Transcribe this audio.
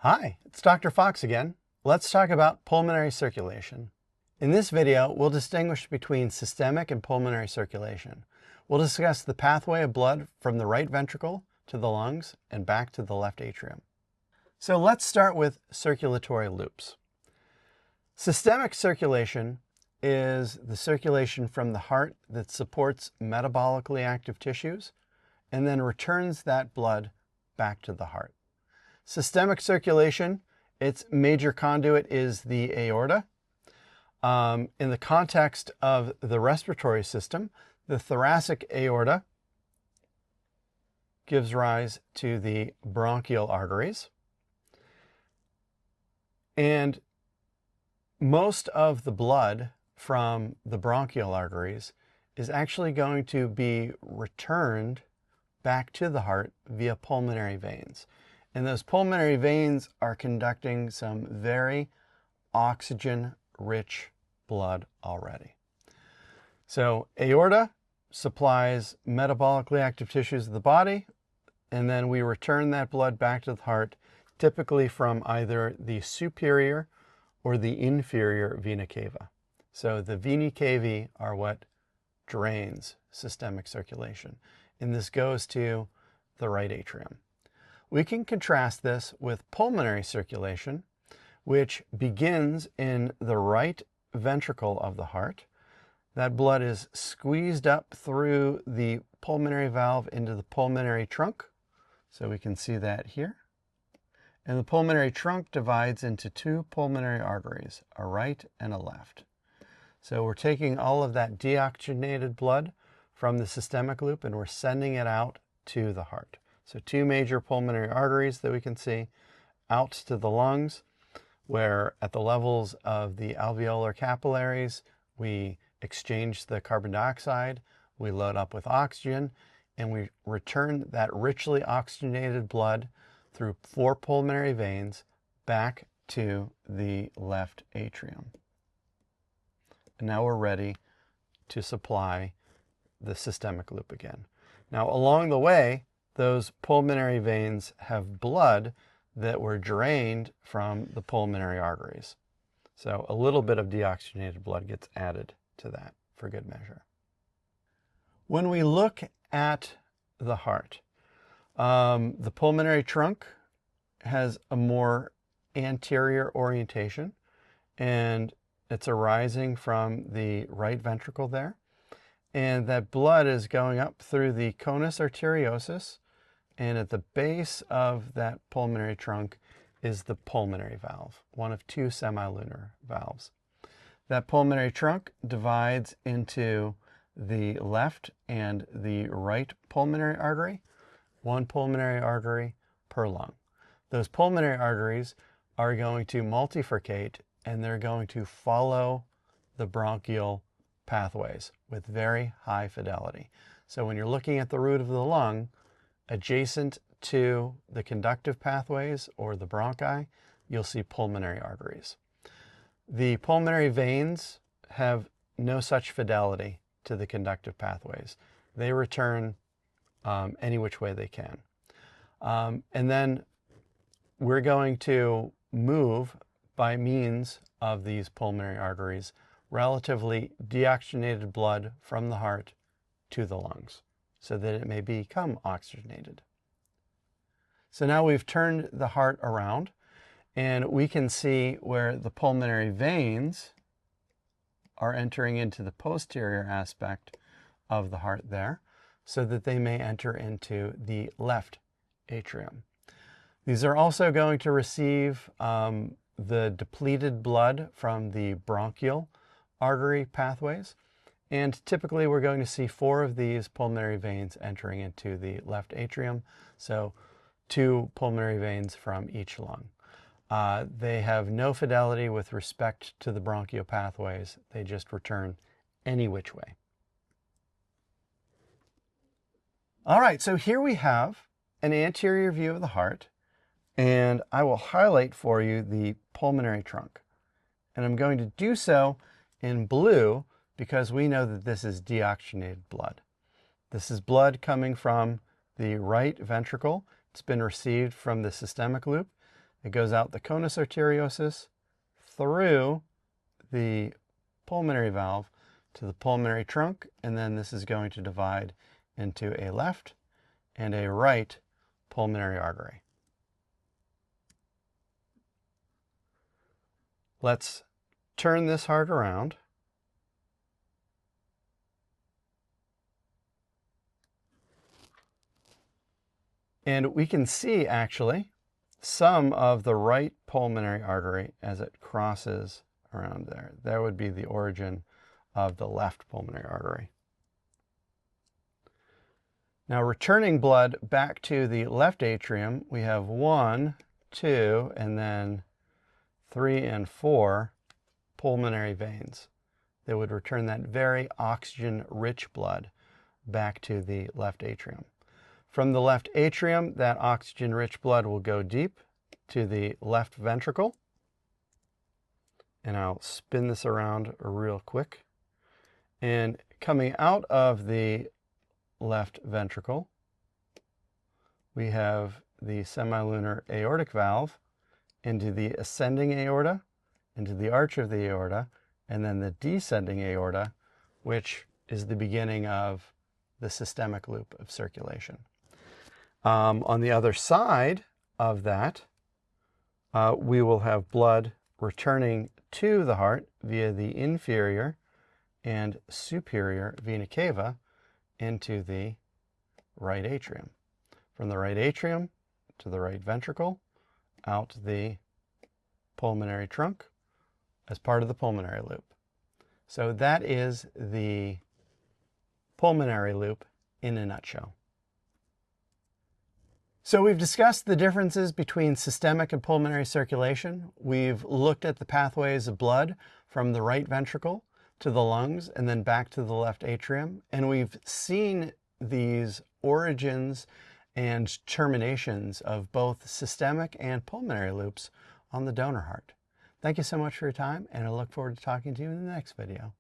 Hi, it's Dr. Fox again. Let's talk about pulmonary circulation. In this video, we'll distinguish between systemic and pulmonary circulation. We'll discuss the pathway of blood from the right ventricle to the lungs and back to the left atrium. So let's start with circulatory loops. Systemic circulation is the circulation from the heart that supports metabolically active tissues and then returns that blood back to the heart. Systemic circulation, its major conduit is the aorta. In the context of the respiratory system, the thoracic aorta gives rise to the bronchial arteries. And most of the blood from the bronchial arteries is actually going to be returned back to the heart via pulmonary veins. And those pulmonary veins are conducting some very oxygen-rich blood already. So aorta supplies metabolically active tissues of the body, and then we return that blood back to the heart, typically from either the superior or the inferior vena cava. So the vena cavae are what drains systemic circulation, and this goes to the right atrium. We can contrast this with pulmonary circulation, which begins in the right ventricle of the heart. That blood is squeezed up through the pulmonary valve into the pulmonary trunk. So we can see that here. And the pulmonary trunk divides into two pulmonary arteries, a right and a left. So we're taking all of that deoxygenated blood from the systemic loop and we're sending it out to the heart. So two major pulmonary arteries that we can see out to the lungs, where at the levels of the alveolar capillaries, we exchange the carbon dioxide, we load up with oxygen, and we return that richly oxygenated blood through 4 pulmonary veins back to the left atrium. And now we're ready to supply the systemic loop again. Now along the way, those pulmonary veins have blood that were drained from the pulmonary arteries. So a little bit of deoxygenated blood gets added to that for good measure. When we look at the heart, the pulmonary trunk has a more anterior orientation, and it's arising from the right ventricle there. And that blood is going up through the conus arteriosus, and at the base of that pulmonary trunk is the pulmonary valve, one of 2 semilunar valves. That pulmonary trunk divides into the left and the right pulmonary artery, 1 pulmonary artery per lung. Those pulmonary arteries are going to multifurcate and they're going to follow the bronchial pathways with very high fidelity. So when you're looking at the root of the lung, adjacent to the conductive pathways or the bronchi, you'll see pulmonary arteries. The pulmonary veins have no such fidelity to the conductive pathways. They return any which way they can. And then we're going to move by means of these pulmonary arteries relatively deoxygenated blood from the heart to the lungs, so that it may become oxygenated. So now we've turned the heart around and we can see where the pulmonary veins are entering into the posterior aspect of the heart there, so that they may enter into the left atrium. These are also going to receive the depleted blood from the bronchial artery pathways. And typically we're going to see 4 of these pulmonary veins entering into the left atrium. So 2 pulmonary veins from each lung. They have no fidelity with respect to the bronchial pathways. They just return any which way. All right, so here we have an anterior view of the heart, and I will highlight for you the pulmonary trunk. And I'm going to do so in blue because we know that this is deoxygenated blood. This is blood coming from the right ventricle. It's been received from the systemic loop. It goes out the conus arteriosus through the pulmonary valve to the pulmonary trunk, and then this is going to divide into a left and a right pulmonary artery. Let's turn this heart around. And we can see actually some of the right pulmonary artery as it crosses around there. That would be the origin of the left pulmonary artery. Now returning blood back to the left atrium, we have 1, 2, and then 3 and 4 pulmonary veins that would return that very oxygen-rich blood back to the left atrium. From the left atrium, that oxygen-rich blood will go deep to the left ventricle. And I'll spin this around real quick. And coming out of the left ventricle, we have the semilunar aortic valve into the ascending aorta, into the arch of the aorta, and then the descending aorta, which is the beginning of the systemic loop of circulation. On the other side of that, we will have blood returning to the heart via the inferior and superior vena cava into the right atrium. From the right atrium to the right ventricle, out the pulmonary trunk as part of the pulmonary loop. So that is the pulmonary loop in a nutshell. So we've discussed the differences between systemic and pulmonary circulation. We've looked at the pathways of blood from the right ventricle to the lungs and then back to the left atrium. And we've seen these origins and terminations of both systemic and pulmonary loops on the donor heart. Thank you so much for your time, and I look forward to talking to you in the next video.